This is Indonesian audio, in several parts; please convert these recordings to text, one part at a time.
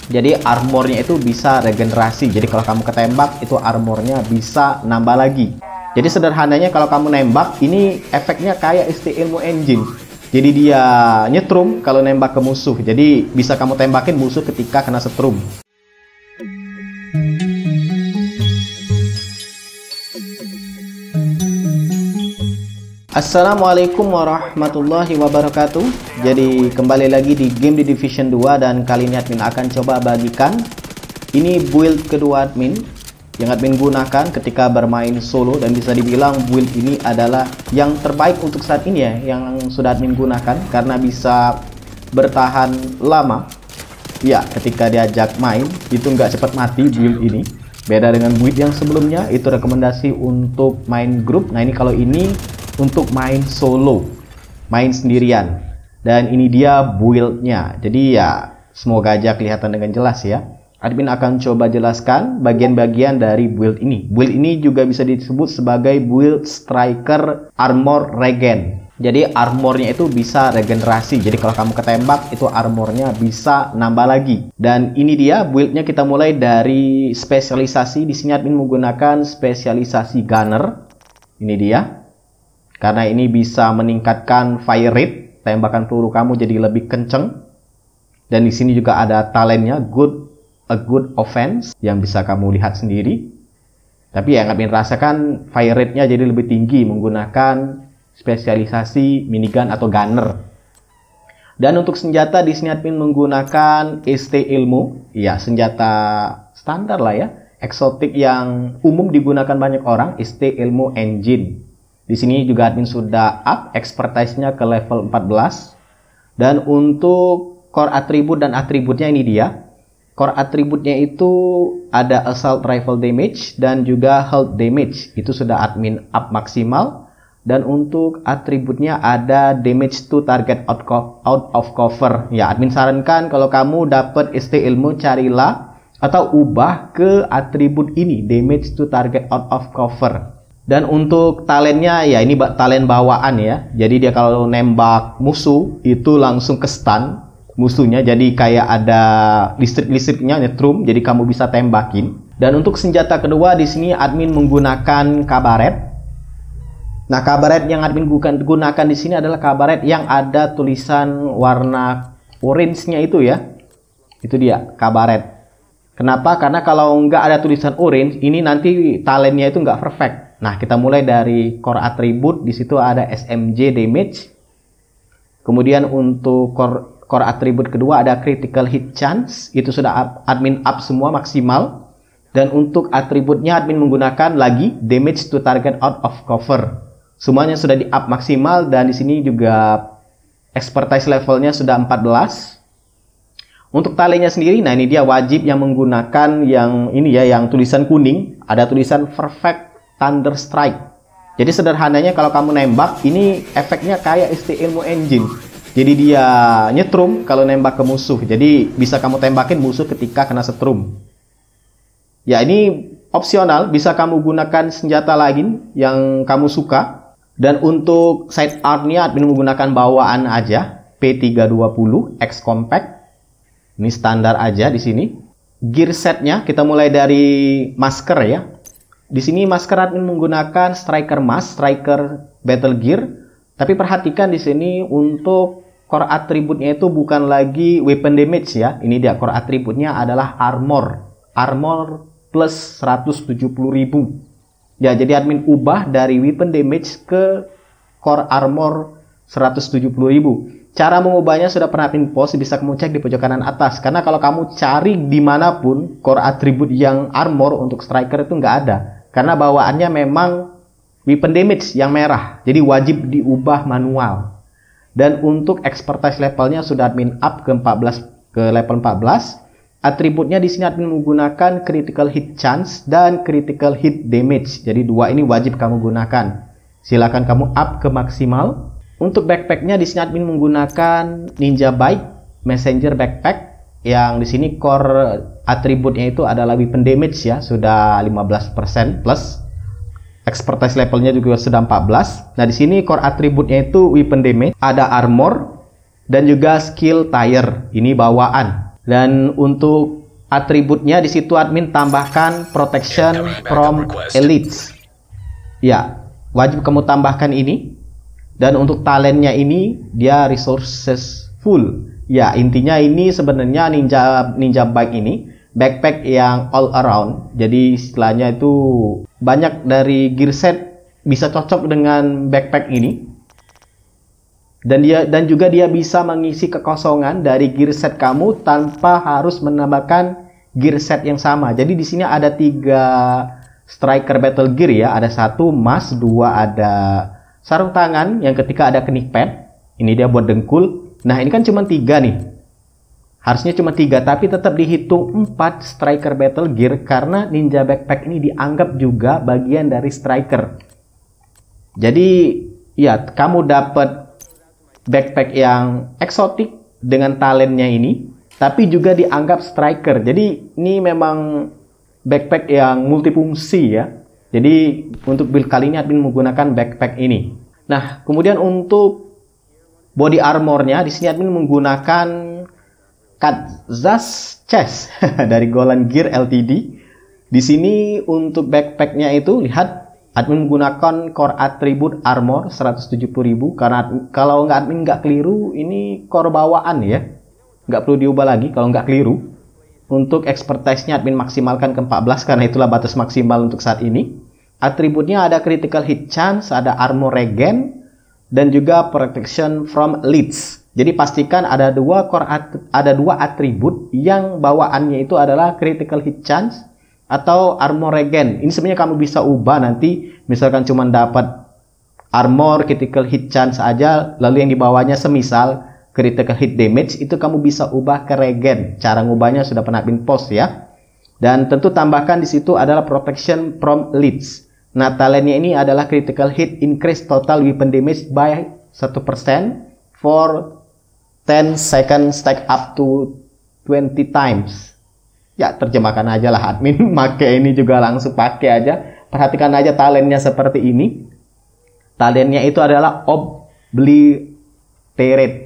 Jadi armornya itu bisa regenerasi. Jadi kalau kamu ketembak itu armornya bisa nambah lagi. Jadi sederhananya kalau kamu nembak ini efeknya kayak ST Ilmu Engine. Jadi dia nyetrum kalau nembak ke musuh. Jadi bisa kamu tembakin musuh ketika kena setrum. Assalamualaikum warahmatullahi wabarakatuh. Jadi kembali lagi di game di Division 2 dan kali ini admin akan coba bagikan ini build kedua admin yang admin gunakan ketika bermain solo, dan bisa dibilang build ini adalah yang terbaik untuk saat ini ya, yang sudah admin gunakan karena bisa bertahan lama ya ketika diajak main, itu nggak cepat mati build ini. Beda dengan build yang sebelumnya, itu rekomendasi untuk main grup. Nah ini kalau ini untuk main solo, main sendirian. Dan ini dia buildnya. Jadi ya semoga aja kelihatan dengan jelas ya. Admin akan coba jelaskan bagian-bagian dari build ini. Build ini juga bisa disebut sebagai build striker armor regen. Jadi armornya itu bisa regenerasi. Jadi kalau kamu ketembak itu armornya bisa nambah lagi. Dan ini dia buildnya. Kita mulai dari spesialisasi. Di sini admin menggunakan spesialisasi gunner. Ini dia. Karena ini bisa meningkatkan fire rate, tembakan peluru kamu jadi lebih kenceng. Dan di sini juga ada talentnya a good offense yang bisa kamu lihat sendiri. Tapi yang admin rasakan fire rate-nya jadi lebih tinggi menggunakan spesialisasi minigun atau gunner. Dan untuk senjata di sini admin menggunakan ST Ilmu, ya senjata standar lah ya, eksotik yang umum digunakan banyak orang, ST Ilmu Engine. Di sini juga admin sudah up expertise-nya ke level 14. Dan untuk core atribut dan atributnya ini dia. Core atributnya itu ada assault rifle damage dan juga health damage. Itu sudah admin up maksimal. Dan untuk atributnya ada damage to target out of cover. Ya, admin sarankan kalau kamu dapat ST Ilmu carilah atau ubah ke atribut ini, damage to target out of cover. Dan untuk talentnya ya ini talent bawaan ya. Jadi dia kalau nembak musuh itu langsung ke stun musuhnya. Jadi kayak ada listrik-listriknya nyetrum. Jadi kamu bisa tembakin. Dan untuk senjata kedua di sini admin menggunakan kabaret. Nah kabaret yang admin gunakan di sini adalah kabaret yang ada tulisan warna orange-nya itu ya. Itu dia kabaret. Kenapa? Karena kalau nggak ada tulisan orange, ini nanti talentnya itu nggak perfect. Nah, kita mulai dari core atribut. Di situ ada SMG damage. Kemudian untuk core atribut kedua ada critical hit chance. Itu sudah admin up semua maksimal. Dan untuk atributnya admin menggunakan lagi damage to target out of cover. Semuanya sudah di up maksimal, dan di sini juga expertise levelnya sudah 14. Untuk talentnya sendiri, nah ini dia wajib yang menggunakan yang ini ya, yang tulisan kuning. Ada tulisan perfect Thunder Strike. Jadi sederhananya kalau kamu nembak ini efeknya kayak ST Ilmu Engine. Jadi dia nyetrum kalau nembak ke musuh. Jadi bisa kamu tembakin musuh ketika kena setrum. Ya ini opsional, bisa kamu gunakan senjata lain yang kamu suka. Dan untuk side arm-nya admin menggunakan bawaan aja, P320 X Compact. Ini standar aja di sini. Gear setnya kita mulai dari masker ya. Di sini masker admin menggunakan striker mask, striker battle gear. Tapi perhatikan di sini untuk core atributnya itu bukan lagi weapon damage ya. Ini dia core atributnya adalah armor. Armor plus 170.000. Ya, jadi admin ubah dari weapon damage ke core armor 170.000. Cara mengubahnya sudah pernah admin post, bisa kamu cek di pojok kanan atas. Karena kalau kamu cari dimanapun core atribut yang armor untuk striker itu nggak ada. Karena bawaannya memang weapon damage yang merah. Jadi wajib diubah manual. Dan untuk expertise levelnya sudah admin up ke level 14. Atributnya di sini admin menggunakan critical hit chance dan critical hit damage. Jadi dua ini wajib kamu gunakan. Silakan kamu up ke maksimal. Untuk backpacknya di sini admin menggunakan Ninja Bike Messenger Backpack. Yang di sini core atributnya itu adalah weapon damage ya, sudah 15% plus. Expertise levelnya juga sudah 14. Nah, di sini core atributnya itu weapon damage, ada armor dan juga skill tire. Ini bawaan. Dan untuk atributnya di situ admin tambahkan protection from elites. Ya, wajib kamu tambahkan ini. Dan untuk talentnya ini dia resources full. Ya, intinya ini sebenarnya ninja bike ini backpack yang all around. Jadi istilahnya itu banyak dari gear set bisa cocok dengan backpack ini. Dan juga dia bisa mengisi kekosongan dari gear set kamu tanpa harus menambahkan gear set yang sama. Jadi di sini ada 3 striker battle gear ya. Ada 1 mask, 2 ada sarung tangan, yang ketiga ada knee pad. Ini dia buat dengkul. Nah, ini kan cuma 3 nih. Harusnya cuma 3, tapi tetap dihitung 4 striker battle gear karena ninja backpack ini dianggap juga bagian dari striker. Jadi, ya, kamu dapat backpack yang eksotik dengan talentnya ini, tapi juga dianggap striker. Jadi ini memang backpack yang multifungsi ya. Jadi untuk build kali ini admin menggunakan backpack ini. Nah, kemudian untuk body armornya di sini admin menggunakan Kazas Chest dari Golan Gear Ltd. Di sini untuk backpacknya itu lihat admin menggunakan core attribute armor 170.000 karena kalau admin nggak keliru ini core bawaan ya, nggak perlu diubah lagi kalau nggak keliru. Untuk expertise-nya admin maksimalkan ke 14 karena itulah batas maksimal untuk saat ini. Atributnya ada critical hit chance, ada armor regen, dan juga protection from leads. Jadi pastikan ada 2 atribut yang bawaannya itu adalah critical hit chance atau armor regen. Ini sebenarnya kamu bisa ubah nanti, misalkan cuma dapat armor critical hit chance aja, lalu yang dibawahnya semisal critical hit damage, itu kamu bisa ubah ke regen. Cara ngubahnya sudah pernah admin post ya. Dan tentu tambahkan di situ adalah protection from leads. Nah, talentnya ini adalah critical hit increase total weapon damage by 1% for 10 second stack up to 20 times. Ya, terjemahkan aja lah admin, pakai ini juga langsung pakai aja. Perhatikan aja talentnya seperti ini. Talentnya itu adalah obliterate.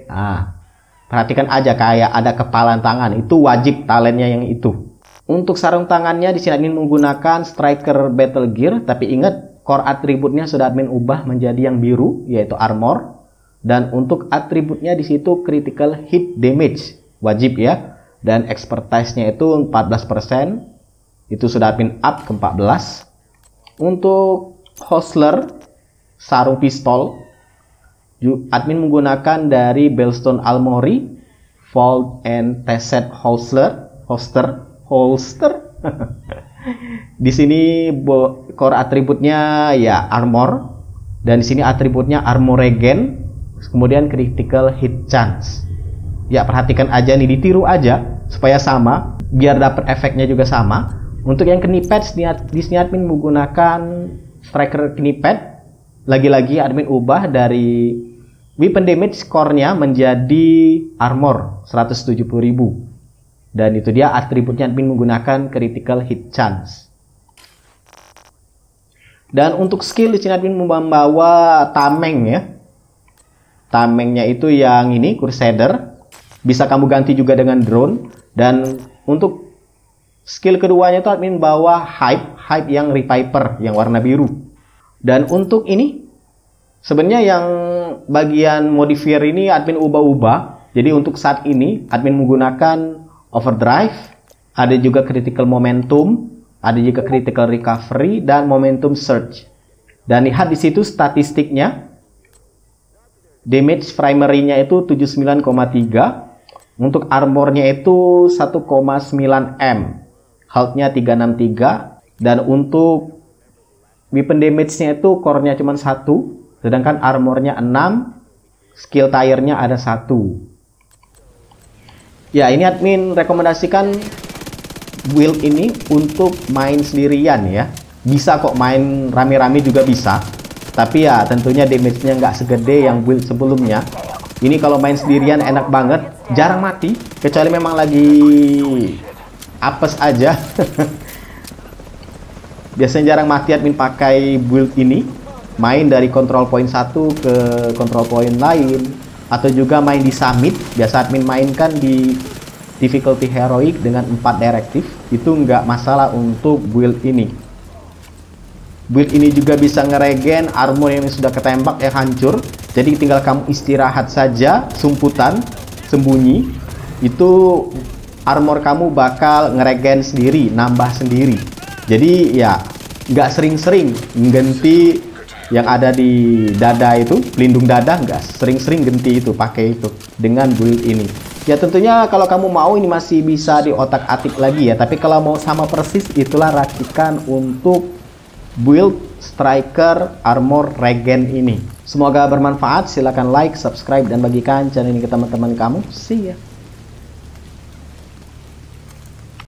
Nah, perhatikan aja kayak ada kepalan tangan, itu wajib talentnya yang itu. Untuk sarung tangannya di sini admin menggunakan striker battle gear, tapi ingat core atributnya sudah admin ubah menjadi yang biru, yaitu armor. Dan untuk atributnya di situ critical hit damage, wajib ya. Dan expertise-nya itu 14%, itu sudah admin up ke 14. Untuk holster sarung pistol, admin menggunakan dari Bellstone Armory Fold and Tesset holster. Di sini core atributnya ya armor, dan di sini atributnya armor regen, kemudian critical hit chance. Ya, perhatikan aja nih, ditiru aja supaya sama, biar dapat efeknya juga sama. Untuk yang knee pad di sini admin menggunakan striker knee pad. Lagi-lagi admin ubah dari weapon damage core-nya menjadi armor 170.000. Dan itu dia atributnya admin menggunakan critical hit chance. Dan untuk skill di sini admin membawa tameng ya. Tamengnya itu yang ini Crusader. Bisa kamu ganti juga dengan drone. Dan untuk skill keduanya itu admin bawa hype yang reviper yang warna biru. Dan untuk ini sebenarnya yang bagian modifier ini admin ubah-ubah. Jadi untuk saat ini admin menggunakan overdrive, ada juga critical momentum, ada juga critical recovery dan momentum surge. Dan lihat di situ statistiknya. Damage primary-nya itu 79,3. Untuk armornya itu 1,9 M. Health-nya 363. Dan untuk weapon damage-nya itu core-nya cuma 1. Sedangkan armornya 6. Skill tire-nya ada 1. Ya, ini admin rekomendasikan build ini untuk main sendirian ya. Bisa kok main rame-rame juga bisa. Tapi ya tentunya damage-nya nggak segede yang build sebelumnya. Ini kalau main sendirian enak banget, jarang mati, kecuali memang lagi apes aja. Biasanya jarang mati admin pakai build ini. Main dari control point 1 ke control point lain, atau juga main di summit. Biasa admin mainkan di difficulty heroic dengan 4 direktif, itu nggak masalah untuk build ini. Build ini juga bisa ngeregen armor yang sudah ketembak yang hancur. Jadi tinggal kamu istirahat saja, sumputan, sembunyi, itu armor kamu bakal ngeregen sendiri, nambah sendiri. Jadi ya nggak sering-sering ganti yang ada di dada itu, pelindung dada, nggak sering-sering ganti itu, pakai itu dengan build ini. Ya tentunya kalau kamu mau ini masih bisa diotak-atik lagi ya, tapi kalau mau sama persis itulah racikan untuk build striker armor regen ini. Semoga bermanfaat, silahkan like, subscribe, dan bagikan channel ini ke teman-teman kamu. See ya.